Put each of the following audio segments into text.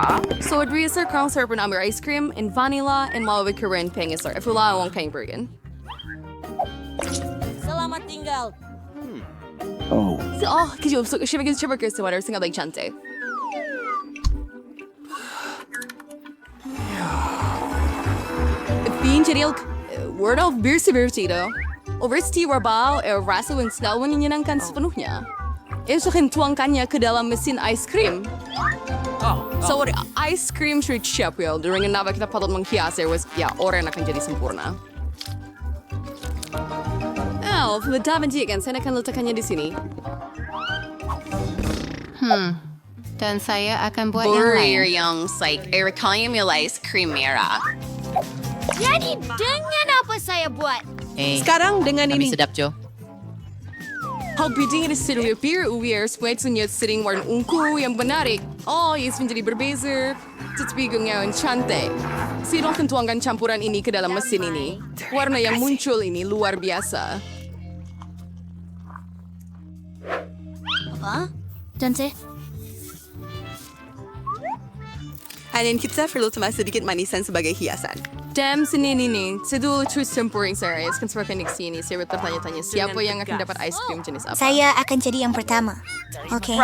pa? So, Sir Crown serve na amir ice cream in vanilla and malawig ka rin pengisar. If wala akong kain burgen. Selamat tinggal. Kasi siya maging siya burger sa water sa ngabay chante. Bean jadi word of beer severity do. Oversti warbao rasa wing selalu menyenangkan sepenuhnya. Esokin tuang kanya ke dalam mesin ice cream. So ice cream street chef wheel during nava kita patut menghias was orang akan jadi sempurna. Ledavan kan saya akan letakkannya di sini. Dan saya akan buat Burger yang lain. yang like Ericalium ice cream merah. Jadi dengan apa saya buat? Sekarang dengan ini. Sedap, Jo. How bidding it is sitting with beer uwier sweatsunya sitting warna ungu yang menarik. Yes menjadi berbeza. Tetapi ngayon cantik. Sidong tuangkan campuran ini ke dalam mesin ini. Warna yang muncul ini luar biasa. Apa? Dan saya? Dan kita perlu tambah sedikit manisan sebagai hiasan. Damn, sini nih. Sedul true tempering series. Kan sebagai di sini, saya bertanya-tanya siapa yang akan dapat ice cream jenis apa? Saya akan jadi yang pertama. Oke.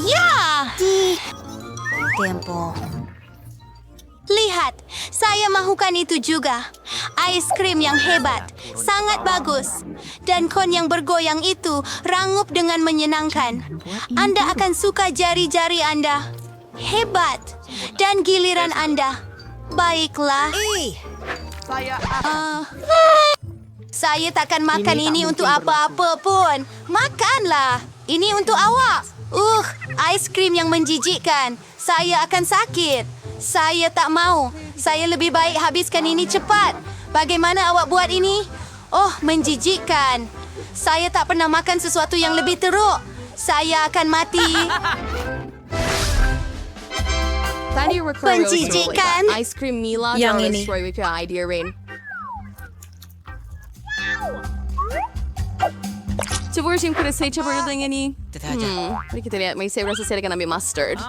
Ya! Tempo. Lihat, saya mahukan itu juga. Ice cream yang hebat, sangat bagus. Dan kon yang bergoyang itu rangup dengan menyenangkan. Anda akan suka jari-jari Anda. Hebat. Dan giliran Anda. Baiklah. Saya takkan makan ini untuk apa-apa pun. Makanlah. Ini untuk awak. Ice cream yang menjijikkan. Saya akan sakit. Saya tak mau. Saya lebih baik habiskan ini cepat. Bagaimana awak buat ini? Menjijikkan. Saya tak pernah makan sesuatu yang lebih teruk. Saya akan mati. Penjijikan. Ice cream Mila Yang ini. destroy with your idea rain. Coba yang kuda saya coba dengan ini. Mari kita lihat. May saya rasa saya akan ambil mustard.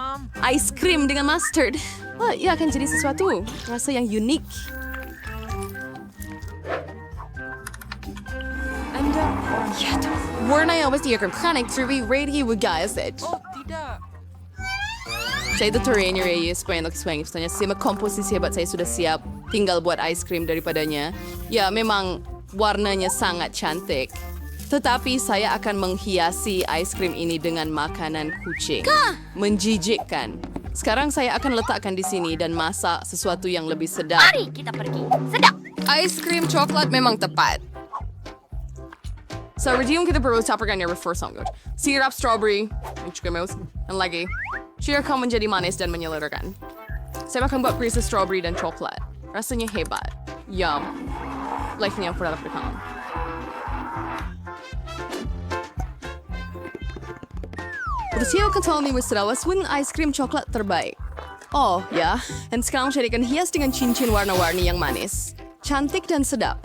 Ice cream dengan mustard. Ia akan jadi sesuatu. Rasa yang unik. Warna yang pasti akan panik terlebih ready with guys. Saya itu terenya Reyes supaya untuk sesuai misalnya saya komposisi hebat saya sudah siap tinggal buat ice cream daripadanya. Ya memang warnanya sangat cantik. Tetapi saya akan menghiasi ice cream ini dengan makanan kucing. Menjijikkan. Sekarang saya akan letakkan di sini dan masak sesuatu yang lebih sedap. Mari kita pergi. Sedap. Ice cream coklat memang tepat. So, redeem kita perlu campurkan yang first sanggut. Sirap strawberry, dan lagi. Siya akan menjadi manis dan menyelurkan. Saya akan buat perisa strawberry dan coklat. Rasanya hebat. Yum. Life-nya pernah berkangan. Siya akan tahu nih Wisrawa swing ice cream coklat terbaik. Ya. Dan sekarang saya akan hias dengan cincin warna-warni yang manis. Cantik dan sedap.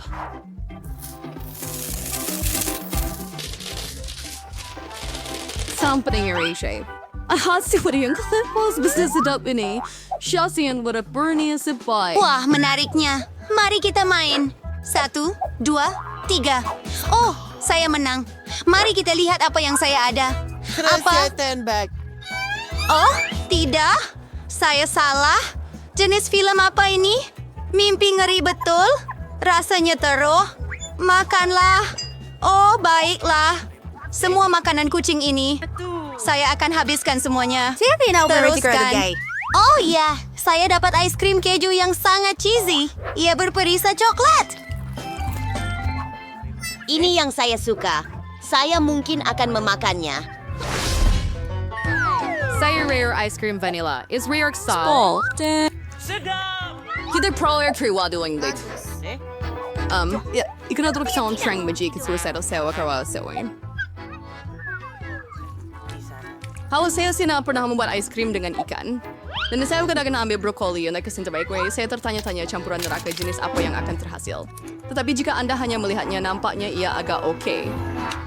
Sampai dengan Ray. Hasil yang kelepos bisnis sedap ini. Syasian pada Bernie sebaik. Wah, menariknya. Mari kita main. 1, 2, 3. Saya menang. Mari kita lihat apa yang saya ada. Apa? Tidak. Saya salah. Jenis film apa ini? Mimpi ngeri betul. Rasanya teruk. Makanlah. Baiklah. Semua makanan kucing ini. Saya akan habiskan semuanya. Teruskan. Ya, saya dapat ice cream keju yang sangat cheesy. Ia berperisa coklat. Ini yang saya suka. Saya mungkin akan memakannya. Saya rare ice cream vanilla. Is rare style. Kita proler triwa doing late. Ikan na tulog sa akong trang magic kasi suicidal sewa karawa sewin. Halos saya sina pernah membuat ice cream dengan ikan. Dan saya kadang-kadang ambil brokoli yang kasi terbaik way. Saya tertanya-tanya campuran neraka jenis apa yang akan terhasil. Tetapi jika Anda hanya melihatnya, nampaknya ia agak oke.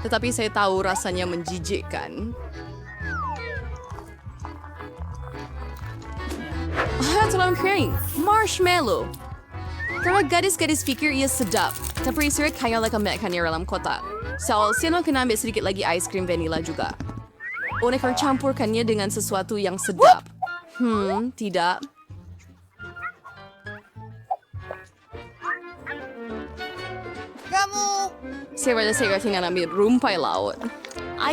Tetapi saya tahu rasanya menjijikkan. tolong kering. Marshmallow. Karena gadis-gadis pikir ia sedap, tapi istri kaya like makan dalam kotak. So, sino akan ambil sedikit lagi ice cream vanilla juga. Mereka campurkannya dengan sesuatu yang sedap. Tidak. Saya tinggal ambil rumpai laut.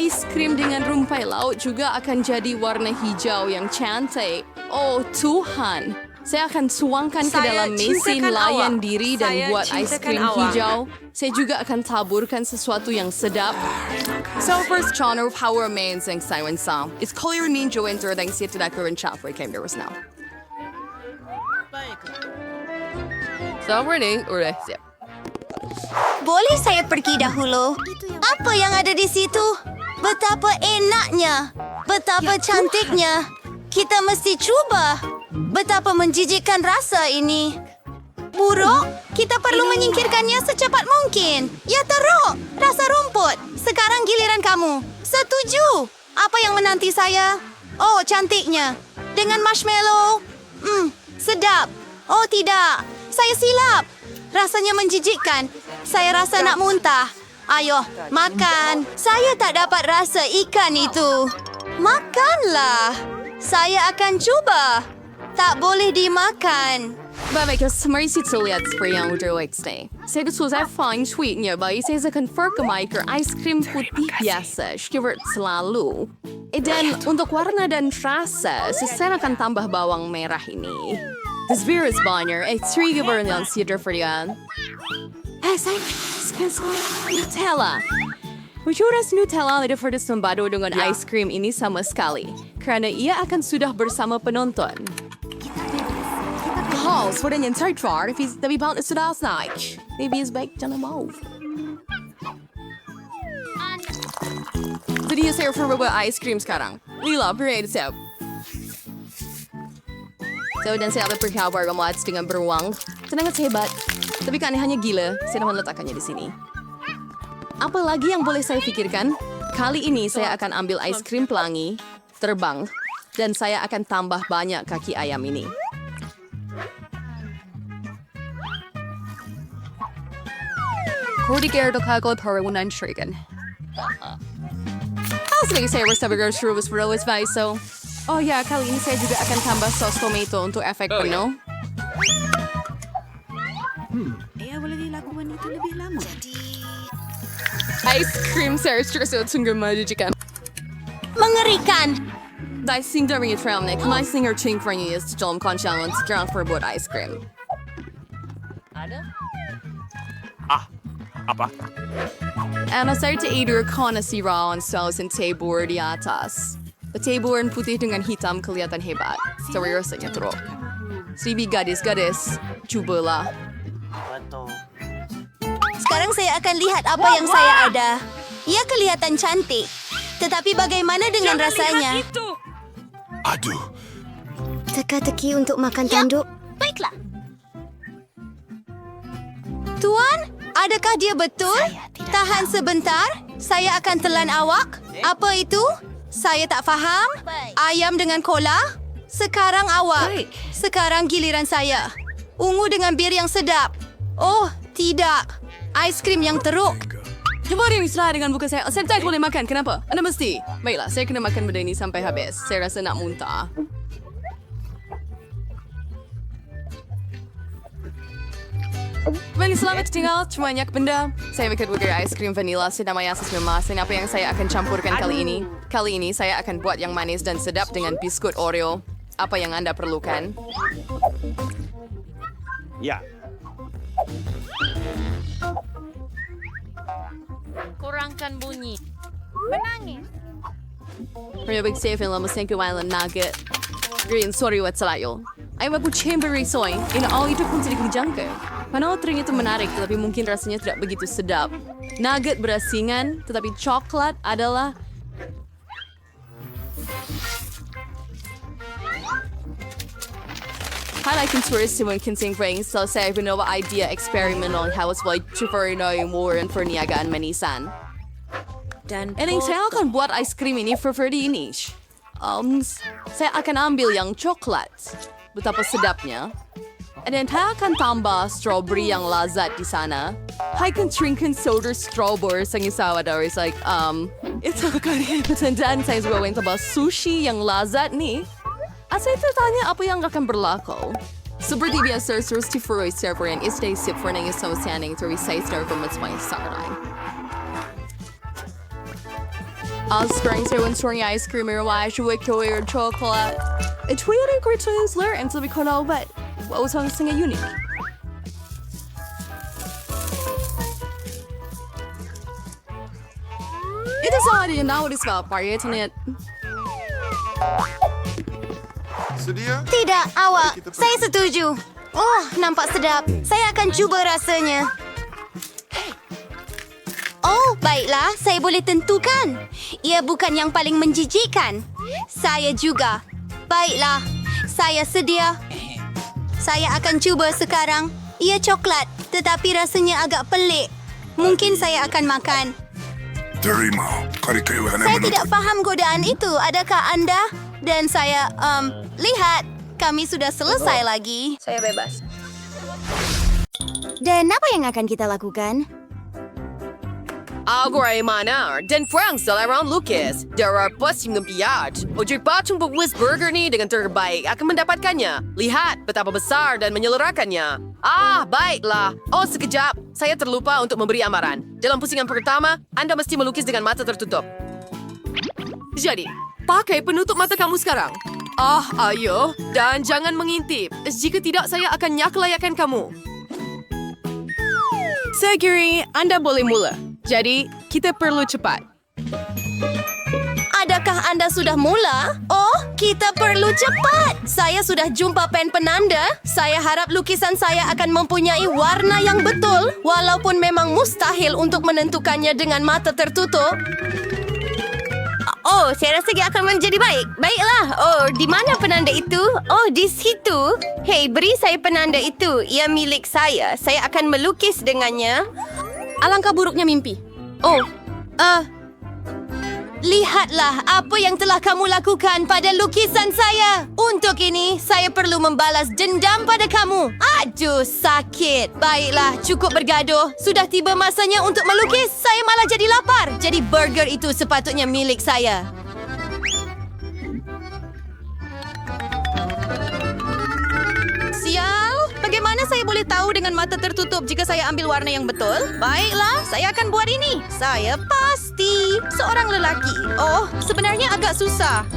Ice cream dengan rumpai laut juga akan jadi warna hijau yang cantik. Oh Tuhan, saya akan tuangkan ke dalam mesin layan diri dan buat ice cream hijau. Saya juga akan taburkan sesuatu yang sedap. So first genre power mains yang saya song. It's clear ninja enter dan saya tidak kerencana for came there was now. So ready, udah siap. Boleh saya pergi dahulu? Apa yang ada di situ? Betapa enaknya. Betapa cantiknya. Kita mesti cuba. Betapa menjijikkan rasa ini. Buruk, kita perlu menyingkirkannya secepat mungkin. Ya teruk, rasa rumput. Sekarang giliran kamu. Setuju. Apa yang menanti saya? Oh, cantiknya. Dengan marshmallow. Sedap. Oh tidak, saya silap. Rasanya menjijikkan. Saya rasa nak muntah. Ayo, makan. Saya tak dapat rasa ikan itu. Makanlah. Saya akan cuba. Tak boleh dimakan. Baik, mari kita lihat seperti yang udah stay. Saya susah find sweetnya, baik saya akan ke ice cream putih biasa, sugar selalu. Dan untuk warna dan rasa, saya akan tambah bawang merah ini. This beer is banyak. Trigger yang siya for yan. Saya Nutella. Majuras Nutella tidak pernah sembado dengan ice cream ini sama sekali. Karena ia akan sudah bersama penonton. Hals, voor een internetvaart, dat we bouwt sudah snack. Maybe is baked on a mauve. Jadi saya for ice cream sekarang. Lila, beri itu. So, dan saya dapat berkabar memuat dengan beruang. Sangat hebat. Tapi keanehannya gila, saya dapat letakkannya di sini. Apa lagi yang boleh saya pikirkan? Kali ini saya akan ambil ice cream pelangi, terbang, dan saya akan tambah banyak kaki ayam ini. Kordiker do kagol perwunan shrigan. Sige saya bersabar suruh berus so. Oh ya, kali ini saya juga akan tambah sos tomato untuk efek penuh. Boleh dilakukan itu lebih lama. Ice cream saya terus sungguh menjijikan. Mengerikan. Dai sing dari trail nek, my singer ching for you is dalam konsyang sekarang for buat ice cream. Ada? Apa? Ano saya tidur kona si rawan saus and table di atas. Taburan putih dengan hitam kelihatan hebat. Seriusnya teruk. Seribu gadis-gadis, cubalah. Sekarang saya akan lihat apa yang saya ada. Ia kelihatan cantik. Tetapi bagaimana dengan rasanya? Aduh. Teka-teki untuk makan tanduk. Baiklah. Tuan, adakah dia betul? Tahan sebentar. Saya akan telan awak. Apa itu? Saya tak faham. Ayam dengan cola? Sekarang awak. Sekarang giliran saya. Ungu dengan bir yang sedap. Oh, tidak. Ice cream yang teruk. Coba ini setelah dengan buka saya. Saya tak boleh makan. Kenapa? Anda mesti. Baiklah, saya kena makan benda ini sampai habis. Saya rasa nak muntah. Bani, selamat tinggal. Cuma banyak benda. Saya makan burger ice cream vanilla. Saya namanya asas memas. Dan apa yang saya akan campurkan kali ini? Kali ini saya akan buat yang manis dan sedap dengan biskut Oreo. Apa yang Anda perlukan? Ya. Kurangkan bunyi. Big safe and lemas thank you island nugget. Green sorry what's layo. Ay mapu chamber soy. In all itu pun sedikit jangka. Panotring itu menarik tetapi mungkin rasanya tidak begitu sedap. Nugget berasingan tetapi coklat adalah highlighting tourists mungkin sing bring so saya mencoba idea eksperimental hawas boy Chifarino more and for niagaan manisan. Dan And saya akan buat ice cream ini for 30 ini. Saya akan ambil yang coklat. betapa sedapnya. Dan saya akan tambah strawberry yang lazat di sana. Saya akan trinken soda strawberry sang isawa dari itu kali. Dan saya juga ingin tambah sushi yang lazat nih. Saya tertanya apa yang akan berlaku. Seperti biasa, Rusty server yang istay sip for nang isang standing to resize dari pematsmay sarang. Spring sa unsuring ice cream or wash with your chocolate. It's really great to use layer and to be called all but what was on sing a unique. It is odd and now it is about isn't it? Sedia? Tidak, awak. Saya setuju. Oh, nampak sedap. Saya akan cuba rasanya. Oh, baiklah. Saya boleh tentukan. Ia bukan yang paling menjijikkan. Saya juga. Baiklah. Saya sedia. Saya akan cuba sekarang. Ia coklat, tetapi rasanya agak pelik. Mungkin saya akan makan. Terima. Saya tidak paham godaan itu. Adakah Anda? Dan saya, lihat. Kami sudah selesai lagi. Saya bebas. Dan apa yang akan kita lakukan? Ako ay manar dan Frank sa larang Lucas. Darah posting ng piyat. O patong pagwis burger ni dengan terbaik akan mendapatkannya. Lihat betapa besar dan menyelerakannya. Baiklah. Oh, sekejap. Saya terlupa untuk memberi amaran. Dalam pusingan pertama, Anda mesti melukis dengan mata tertutup. Jadi, pakai penutup mata kamu sekarang. Ayo. Dan jangan mengintip. Jika tidak, saya akan nyaklayakan kamu. Segeri, Anda boleh mula. Jadi, kita perlu cepat. Adakah Anda sudah mula? Oh, kita perlu cepat. Saya sudah jumpa pen penanda. Saya harap lukisan saya akan mempunyai warna yang betul, walaupun memang mustahil untuk menentukannya dengan mata tertutup. Oh, saya rasa dia akan menjadi baik. Baiklah. Oh, di mana penanda itu? Oh, di situ. Hei, beri saya penanda itu. Ia milik saya. Saya akan melukis dengannya. Alangkah buruknya mimpi. Oh, lihatlah apa yang telah kamu lakukan pada lukisan saya. Untuk ini, saya perlu membalas dendam pada kamu. Aduh, sakit. Baiklah, cukup bergaduh. Sudah tiba masanya untuk melukis. Saya malah jadi lapar. Jadi burger itu sepatutnya milik saya. Sial, bagaimana saya boleh tahu dengan mata tertutup jika saya ambil warna yang betul? Baiklah, saya akan buat ini. Saya pasti seorang lelaki. Oh, sebenarnya agak susah.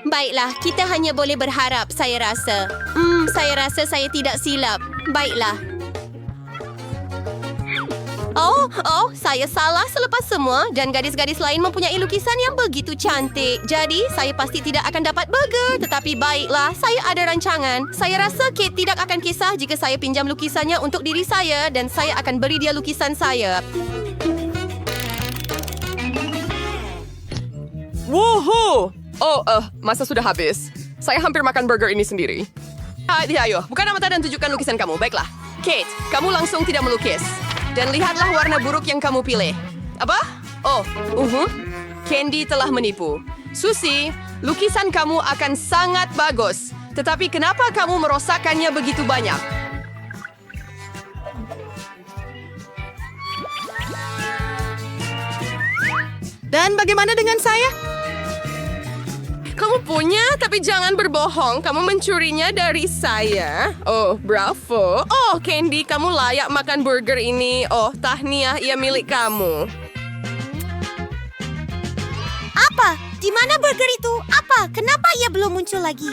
Baiklah, kita hanya boleh berharap, saya rasa. Saya rasa saya tidak silap. Baiklah. Oh, saya salah selepas semua dan gadis-gadis lain mempunyai lukisan yang begitu cantik. Jadi, saya pasti tidak akan dapat burger. Tetapi baiklah, saya ada rancangan. Saya rasa Kate tidak akan kisah jika saya pinjam lukisannya untuk diri saya dan saya akan beri dia lukisan saya. Woohoo! Masa sudah habis. Saya hampir makan burger ini sendiri. Ayo, buka mata dan tunjukkan lukisan kamu. Baiklah. Kate, kamu langsung tidak melukis. Dan lihatlah warna buruk yang kamu pilih. Apa? Candy telah menipu. Susie, lukisan kamu akan sangat bagus. Tetapi kenapa kamu merosakkannya begitu banyak? Dan bagaimana dengan saya? Kamu punya, tapi jangan berbohong. Kamu mencurinya dari saya. Oh, bravo. Oh, Candy, kamu layak makan burger ini. Oh, tahniah, ia milik kamu. Apa? Di mana burger itu? Apa? Kenapa ia belum muncul lagi?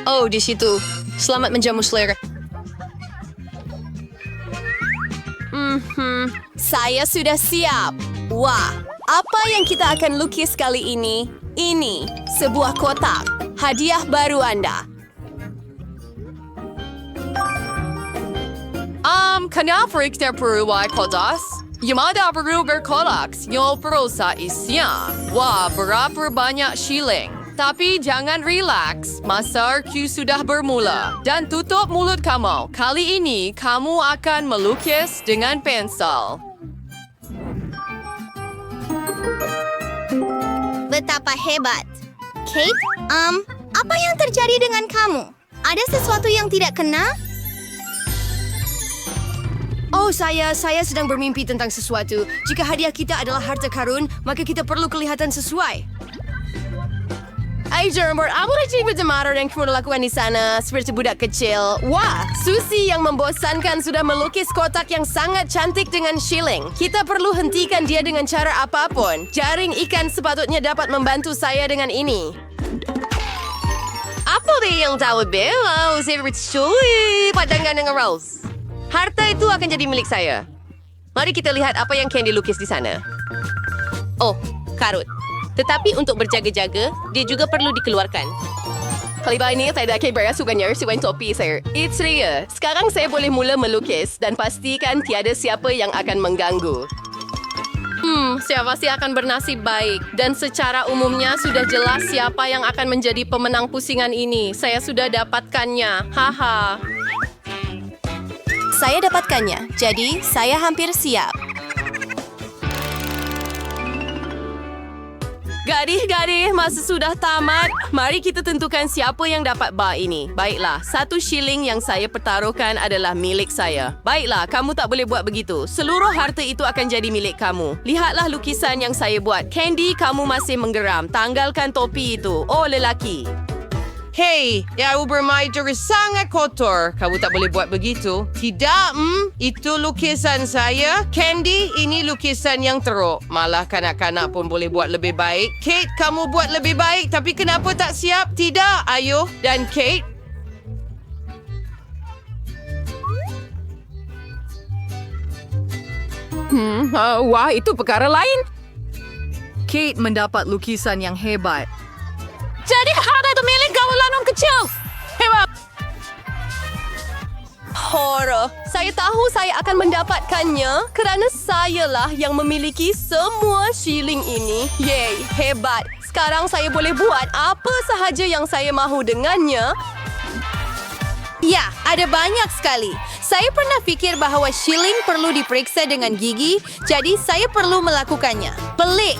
Oh, di situ. Selamat menjamu selera. Saya sudah siap. Wah, apa yang kita akan lukis kali ini? Ini, sebuah kotak. Hadiah baru Anda. Kenapa kita perlu kodas? Yamada perlu berkolaks. Yo perlu sa isya. Wah, berapa banyak shilling. Tapi jangan relax. Masa Q sudah bermula. Dan tutup mulut kamu. Kali ini, kamu akan melukis dengan pensel. Betapa hebat. Kate, apa yang terjadi dengan kamu? Ada sesuatu yang tidak kena? Oh, saya sedang bermimpi tentang sesuatu. Jika hadiah kita adalah harta karun, maka kita perlu kelihatan sesuai. Jerember, apa lagi berjemaran yang kamu lakukan di sana seperti budak kecil? Wah, Susie yang membosankan sudah melukis kotak yang sangat cantik dengan shilling. Kita perlu hentikan dia dengan cara apapun. Jaring ikan sepatutnya dapat membantu saya dengan ini. Apa dia yang tahu bela? Saya bercuri padangan dengan Rose. Harta itu akan jadi milik saya. Mari kita lihat apa yang Candy lukis di sana. Oh, karut. Tetapi untuk berjaga-jaga, dia juga perlu dikeluarkan. Kali ini saya dah berasukannya sebuah topi saya. It's Ria. Sekarang saya boleh mula melukis dan pastikan tiada siapa yang akan mengganggu. Saya pasti akan bernasib baik. Dan secara umumnya sudah jelas siapa yang akan menjadi pemenang pusingan ini. Saya sudah dapatkannya. Haha. Saya dapatkannya, jadi saya hampir siap. Gadis-gadis, masa sudah tamat. Mari kita tentukan siapa yang dapat bar ini. Baiklah, 1 shilling yang saya pertaruhkan adalah milik saya. Baiklah, kamu tak boleh buat begitu. Seluruh harta itu akan jadi milik kamu. Lihatlah lukisan yang saya buat. Candy, kamu masih menggeram. Tanggalkan topi itu. Oh, lelaki. Hey, yang bermain sangat kotor. Kamu tak boleh buat begitu. Tidak, itu lukisan saya. Candy, ini lukisan yang teruk. Malah kanak-kanak pun boleh buat lebih baik. Kate, kamu buat lebih baik. Tapi kenapa tak siap? Tidak, ayuh. Dan Kate, wah, itu perkara lain. Kate mendapat lukisan yang hebat. Jadi harta itu milik kamu lanang kecil. Hebat. Horror. Saya tahu saya akan mendapatkannya kerana sayalah yang memiliki semua shilling ini. Yeay, hebat. Sekarang saya boleh buat apa sahaja yang saya mahu dengannya. Ya, ada banyak sekali. Saya pernah fikir bahawa shilling perlu diperiksa dengan gigi, jadi saya perlu melakukannya. Pelik.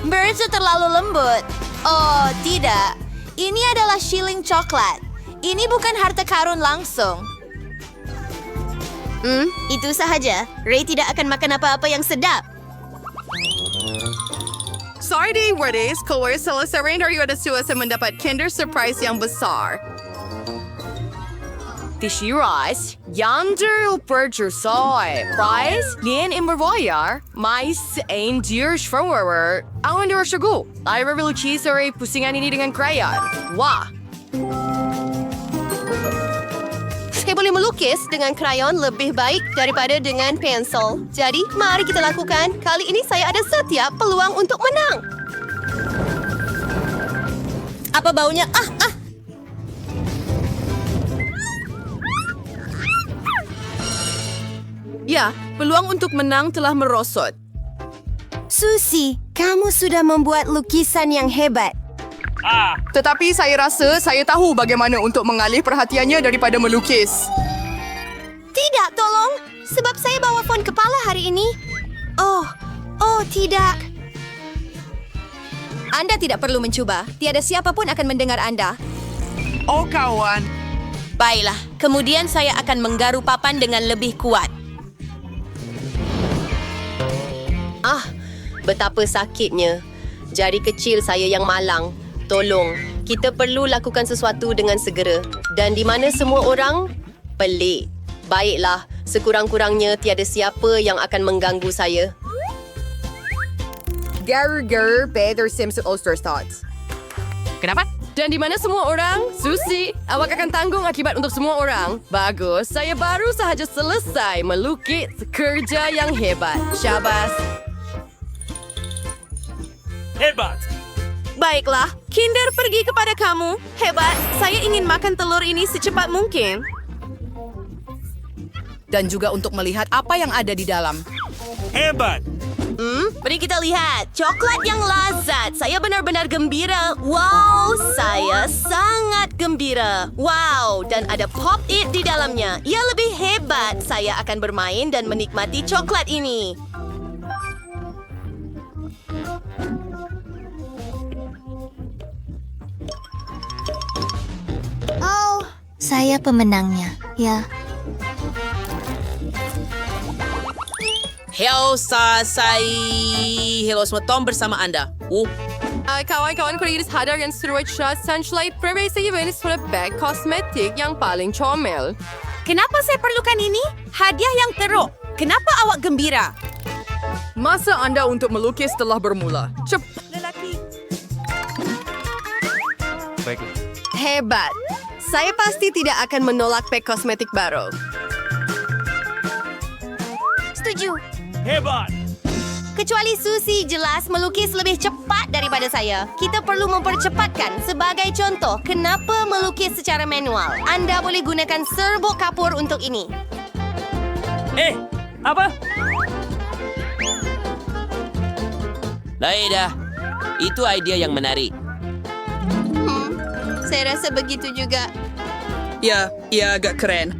Birds terlalu lembut. Oh, tidak. Ini adalah shilling coklat. Ini bukan harta karun langsung. Itu sahaja. Ray tidak akan makan apa-apa yang sedap. Sorry deh, Wardes. Keluar selesai dari ada suasa mendapat Kinder Surprise yang besar. Tishiras, yonder berjusoy. Price, nien imbervoyar, mais ein diers forward. Awan dia syugu. I revolusi sore pusingan ini dengan crayon. Wah. Saya boleh melukis dengan crayon lebih baik daripada dengan pensel. Jadi, mari kita lakukan. Kali ini saya ada setiap peluang untuk menang. Apa baunya? Ya, peluang untuk menang telah merosot. Susie, kamu sudah membuat lukisan yang hebat. Tetapi saya rasa saya tahu bagaimana untuk mengalih perhatiannya daripada melukis. Tidak, tolong. Sebab saya bawa fon kepala hari ini. Oh, tidak. Anda tidak perlu mencuba. Tiada siapapun akan mendengar Anda. Oh, kawan. Baiklah, kemudian saya akan menggaru papan dengan lebih kuat. Betapa sakitnya. Jari kecil saya yang malang. Tolong, kita perlu lakukan sesuatu dengan segera. Dan di mana semua orang? Pelik. Baiklah, sekurang-kurangnya tiada siapa yang akan mengganggu saya. Garger, Better Simpson Ulster Thoughts. Kenapa? Dan di mana semua orang? Susie, awak akan tanggung akibat untuk semua orang. Bagus, saya baru sahaja selesai melukis kerja yang hebat. Syabas. Hebat. Baiklah, Kinder pergi kepada kamu. Hebat, saya ingin makan telur ini secepat mungkin. Dan juga untuk melihat apa yang ada di dalam. Hebat. Mari kita lihat. Coklat yang lazat. Saya benar-benar gembira. Wow, saya sangat gembira. Wow, dan ada pop-it di dalamnya. Ia lebih hebat. Saya akan bermain dan menikmati coklat ini. Saya pemenangnya, ya. Hello, Hello semua, Tom bersama anda. Kawan-kawan ko rin hadar yang suruh siya Sunlight Prairie sa event for bag kosmetik yang paling comel. Kenapa saya perlukan ini? Hadiah yang teruk. Kenapa awak gembira? Masa anda untuk melukis telah bermula. Lelaki. Hebat. Saya pasti tidak akan menolak pack kosmetik baru. Setuju. Hebat! Kecuali Susi jelas melukis lebih cepat daripada saya. Kita perlu mempercepatkan. Sebagai contoh, kenapa melukis secara manual? Anda boleh gunakan serbuk kapur untuk ini. Apa? Baik dah. Itu idea yang menarik. Saya rasa begitu juga. Ya, agak keren.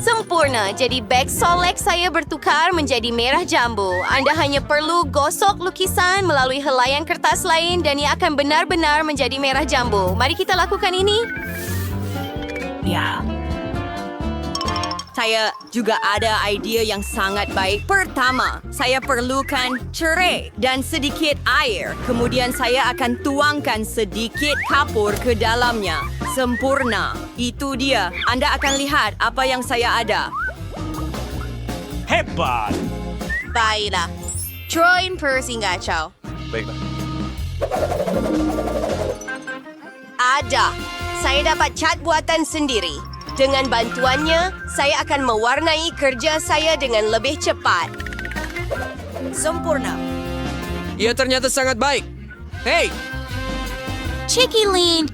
Sempurna. Jadi beg solek saya bertukar menjadi merah jambu. Anda hanya perlu gosok lukisan melalui helaian kertas lain dan ia akan benar-benar menjadi merah jambu. Mari kita lakukan ini. Ya. Saya juga ada idea yang sangat baik. Pertama, saya perlukan cerai dan sedikit air. Kemudian saya akan tuangkan sedikit kapur ke dalamnya. Sempurna. Itu dia. Anda akan lihat apa yang saya ada. Hebat! Baiklah. Troy Percy ngacau. Baiklah. Ada. Saya dapat cat buatan sendiri. Dengan bantuannya, saya akan mewarnai kerja saya dengan lebih cepat. Sempurna. Ia ternyata sangat baik. Hey, Cheeky Lin.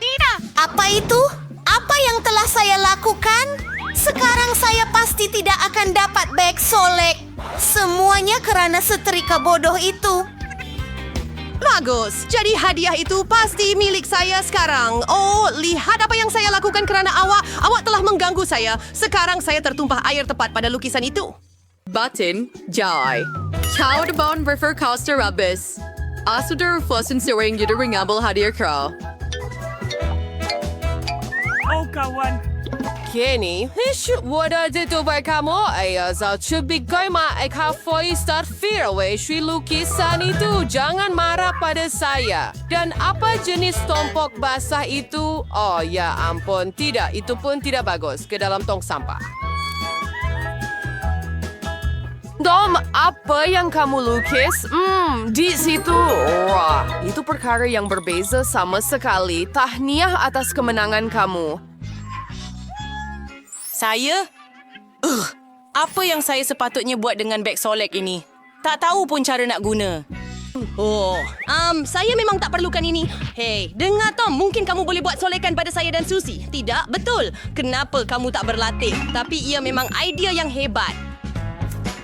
Tidak. Apa itu? Apa yang telah saya lakukan? Sekarang saya pasti tidak akan dapat beg solek. Semuanya kerana setrika bodoh itu. Bagus. Jadi hadiah itu pasti milik saya sekarang. Oh, lihat apa yang saya lakukan kerana awak. Awak telah mengganggu saya. Sekarang saya tertumpah air tepat pada lukisan itu. Button, Jai. Ciao de bon refer coaster rubbish. Asuder flossen sewing yuda ringable hadiah crow. Oh, kawan. Kenny, wada dito ba kamu? Ay, bigay maikafoy start fear away si lukisan itu. Jangan marah pada saya. Dan apa jenis tompok basah itu? Oh, ya ampun. Tidak, itu pun tidak bagus. Ke dalam tong sampah. Dom, apa yang kamu lukis? Di situ. Wah, itu perkara yang berbeza sama sekali. Tahniah atas kemenangan kamu. Saya? Apa yang saya sepatutnya buat dengan beg solek ini? Tak tahu pun cara nak guna. Saya memang tak perlukan ini. Hei, dengar Tom, mungkin kamu boleh buat solekan pada saya dan Susi. Tidak, betul. Kenapa kamu tak berlatih? Tapi ia memang idea yang hebat.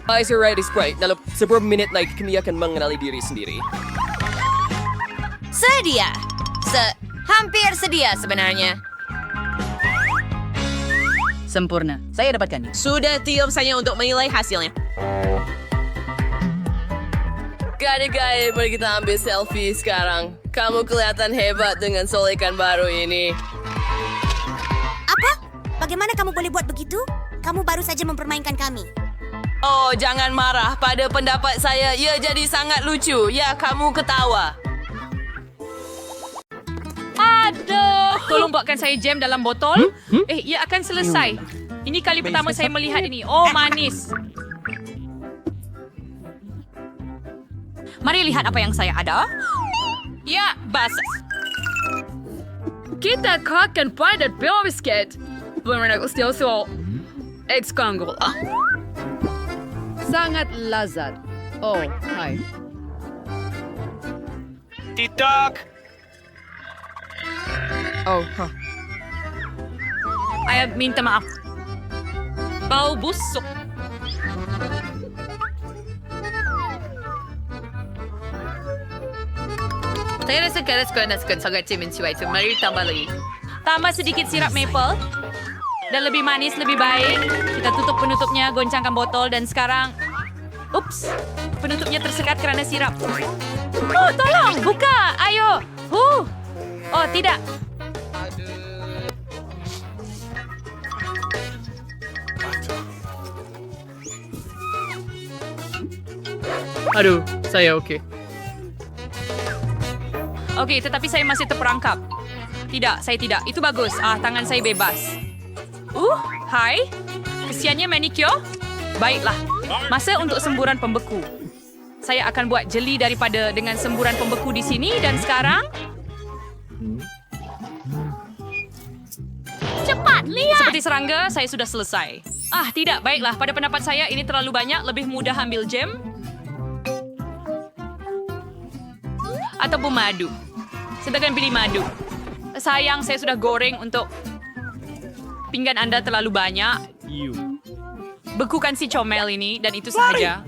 Eyes are ready, Sprite. Dalam 10 minit lagi kami akan mengenali diri sendiri. Sedia. Hampir sedia sebenarnya. Sempurna. Saya dapatkan. Sudah tiap saya untuk menilai hasilnya. Guys, mari kita ambil selfie sekarang. Kamu kelihatan hebat dengan solekan baru ini. Apa? Bagaimana kamu boleh buat begitu? Kamu baru saja mempermainkan kami. Oh, jangan marah. Pada pendapat saya, ia jadi sangat lucu. Ya, kamu ketawa. Aduh, tolong buatkan saya jam dalam botol. Ia akan selesai. Ini kali pertama saya melihat ini. Oh, manis. Mari lihat apa yang saya ada. Ya, basah. Kita akan pada biscuit. Bermakna aku so eggs kanggul. Sangat lazat. Oh, hai. TikTok. Oh, Saya minta maaf. Bau busuk. Saya rasa garas sangat mencuai itu. Mari tambah lagi. Tambah sedikit sirap maple. Dan lebih manis, lebih baik. Kita tutup penutupnya, goncangkan botol. Dan sekarang... Ups. Penutupnya tersekat kerana sirap. Oh, tolong. Buka. Ayo. Oh, tidak. Aduh, saya okey. Okey, tetapi saya masih terperangkap. Tidak, saya tidak. Itu bagus. Tangan saya bebas. Hai. Kesiannya manicure? Baiklah. Masa untuk semburan pembeku. Saya akan buat jeli dengan semburan pembeku di sini dan sekarang... Cepat, lihat! Seperti serangga, saya sudah selesai. Tidak. Baiklah. Pada pendapat saya, ini terlalu banyak. Lebih mudah ambil jam. Ataupun madu. Silakan pilih madu. Sayang, saya sudah goreng untuk pinggan Anda terlalu banyak. Bekukan si comel ini dan itu sahaja.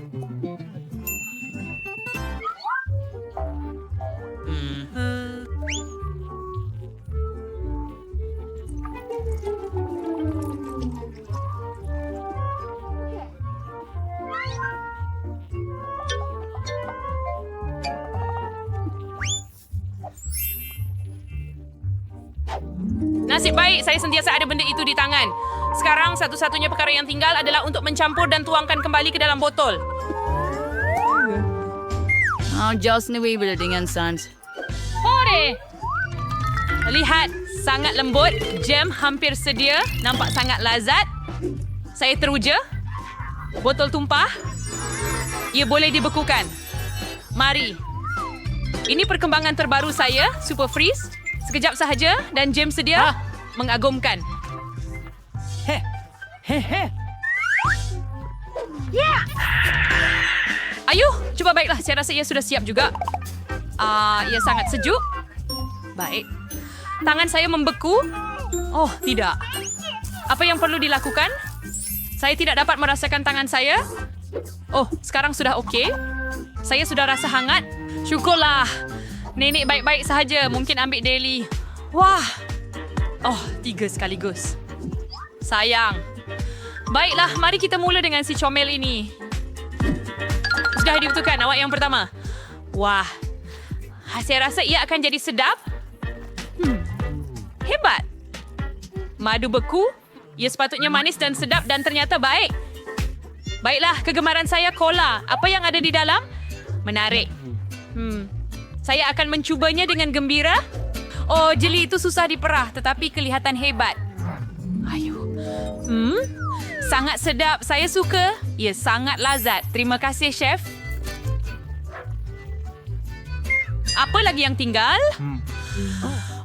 Nasib baik, saya sentiasa ada benda itu di tangan. Sekarang, satu-satunya perkara yang tinggal adalah untuk mencampur dan tuangkan kembali ke dalam botol. Just ni boleh dengan Sans. Hore! Lihat, sangat lembut. Jam hampir sedia. Nampak sangat lazat. Saya teruja. Botol tumpah. Ia boleh dibekukan. Mari. Ini perkembangan terbaru saya, Super Freeze. Sekejap sahaja dan jam sedia. Mengagumkan. Ayuh, cuba baiklah. Saya rasa ia sudah siap juga. Ia sangat sejuk. Baik. Tangan saya membeku. Oh, tidak. Apa yang perlu dilakukan? Saya tidak dapat merasakan tangan saya. Oh, sekarang sudah okey. Saya sudah rasa hangat. Syukurlah. Nenek baik-baik sahaja. Mungkin ambil daily. Wah. Oh, 3 sekaligus. Sayang. Baiklah, mari kita mula dengan si comel ini. Sudah dibutuhkan awak yang pertama. Wah. Saya rasa ia akan jadi sedap. Hebat. Madu beku. Ia sepatutnya manis dan sedap dan ternyata baik. Baiklah, kegemaran saya cola. Apa yang ada di dalam? Menarik. Saya akan mencubanya dengan gembira. Oh, jeli itu susah diperah tetapi kelihatan hebat. Ayuh. Sangat sedap. Saya suka. Ia sangat lazat. Terima kasih, Chef. Apa lagi yang tinggal?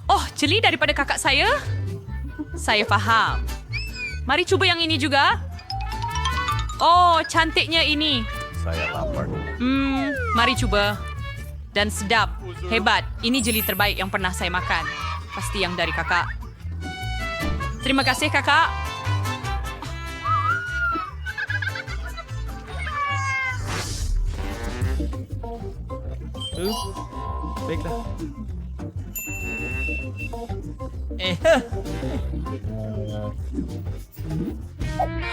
Oh, jeli daripada kakak saya. Saya faham. Mari cuba yang ini juga. Oh, cantiknya ini. Saya lapar. Mari cuba. Dan sedap. Hebat. Ini jeli terbaik yang pernah saya makan. Pasti yang dari kakak. Terima kasih, kakak. Baiklah.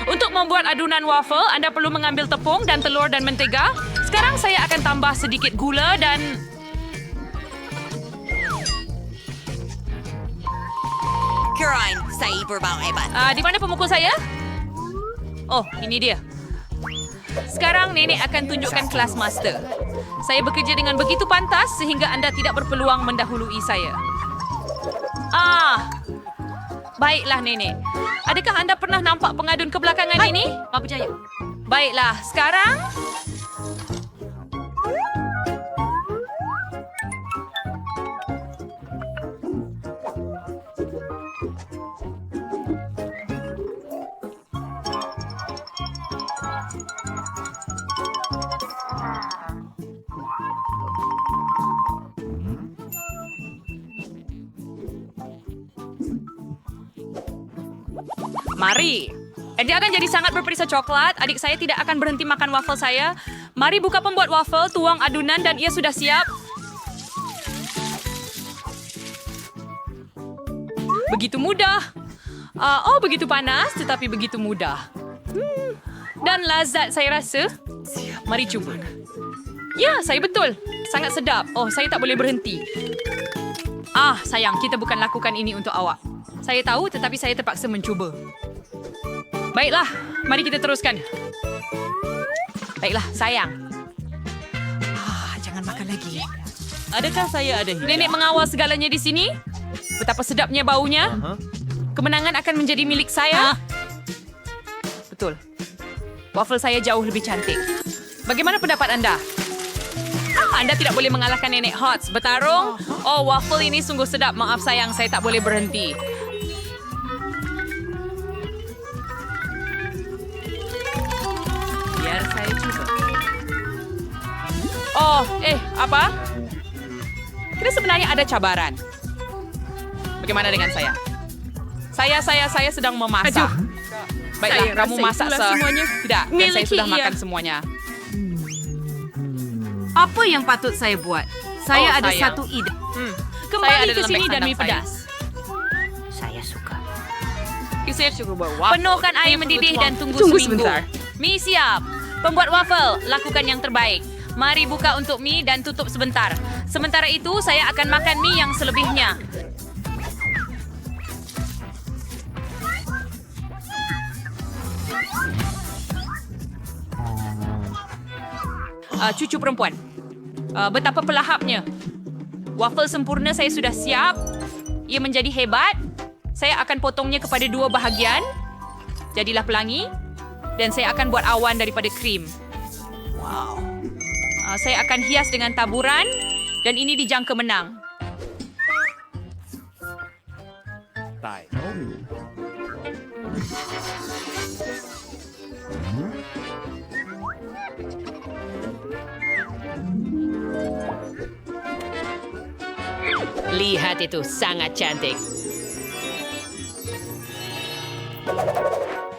Untuk membuat adunan waffle, Anda perlu mengambil tepung dan telur dan mentega. Sekarang saya akan tambah sedikit gula dan... Kirain saya berbau hebat. Di mana pemukul saya? Oh, ini dia. Sekarang nenek akan tunjukkan kelas master. Saya bekerja dengan begitu pantas sehingga Anda tidak berpeluang mendahului saya. Baiklah, nenek. Adakah Anda pernah nampak pengadun kebelakangan ini? Apa percaya? Baiklah, sekarang... Mari. Dia akan jadi sangat berperisa coklat. Adik saya tidak akan berhenti makan waffle saya. Mari buka pembuat waffle, tuang adunan dan ia sudah siap. Begitu mudah. Begitu panas tetapi begitu mudah. Dan lazat saya rasa. Mari cuba. Ya, saya betul. Sangat sedap. Oh, saya tak boleh berhenti. Sayang, kita bukan lakukan ini untuk awak. Saya tahu, tetapi saya terpaksa mencuba. Baiklah, mari kita teruskan. Baiklah, sayang. Jangan makan lagi. Adakah saya ada hilang? Nenek mengawal segalanya di sini. Betapa sedapnya baunya. Kemenangan akan menjadi milik saya. Betul. Waffle saya jauh lebih cantik. Bagaimana pendapat anda? Anda tidak boleh mengalahkan Nenek Hots. Bertarung? Oh, waffle ini sungguh sedap. Maaf sayang, saya tak boleh berhenti. Biar saya coba. Apa? Kita sebenarnya ada cabaran. Bagaimana dengan saya? Saya sedang memasak. Baiklah, kamu masak semuanya. Tidak, dan saya sudah makan semuanya. Apa yang patut saya buat? Saya ada sayang. satu ide. Kembali ke sini dan mie pedas. Saya suka. Penuhkan air mendidih dan tunggu seminggu. sebentar. Mie siap. Pembuat waffle, lakukan yang terbaik. Mari buka untuk mie dan tutup sebentar. Sementara itu, saya akan makan mie yang selebihnya. Cucu perempuan. Betapa pelahapnya. Waffle sempurna saya sudah siap. Ia menjadi hebat. Saya akan potongnya kepada 2 bahagian. Jadilah pelangi. Dan saya akan buat awan daripada krim. Wow. Saya akan hias dengan taburan. Dan ini dijangka menang. Lihat itu, sangat cantik.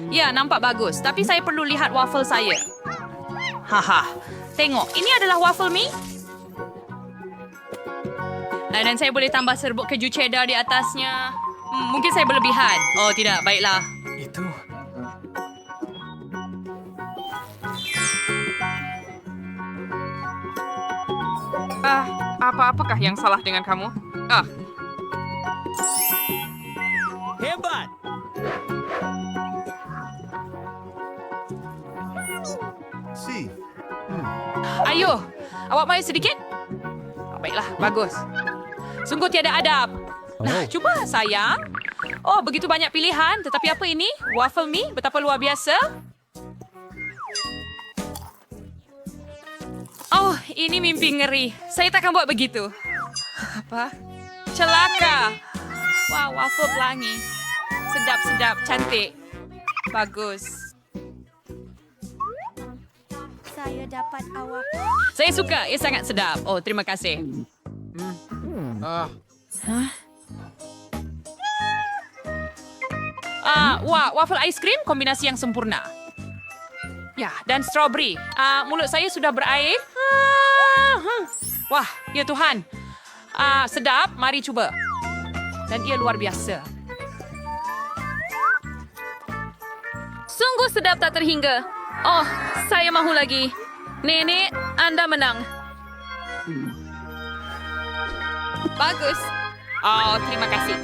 Ya, nampak bagus. Tapi saya perlu lihat waffle saya. Tengok, ini adalah waffle mie. Dan saya boleh tambah serbuk keju cheddar di atasnya. Mungkin saya berlebihan. Oh, tidak. Baiklah. Itu. Apakah yang salah dengan kamu? Hebat. Ayo, awak main sedikit? Baiklah, bagus. Sungguh tiada adab. Nah, cuba sayang. Oh, begitu banyak pilihan. Tetapi apa ini? Waffle mie? Betapa luar biasa. Oh, ini mimpi ngeri. Saya takkan buat begitu. Apa? Celaka. Wah, waffle pelangi. Sedap-sedap, cantik. Bagus. Saya dapat awak. Saya suka, ia sangat sedap. Oh, terima kasih. Wah, waffle ice cream kombinasi yang sempurna. Ya, dan strawberry. Mulut saya sudah berair. Wah, ya Tuhan. Sedap, mari cuba. Dan ia luar biasa. Sungguh sedap tak terhingga. Oh, saya mahu lagi. Nenek, Anda menang. Bagus. Oh, terima kasih.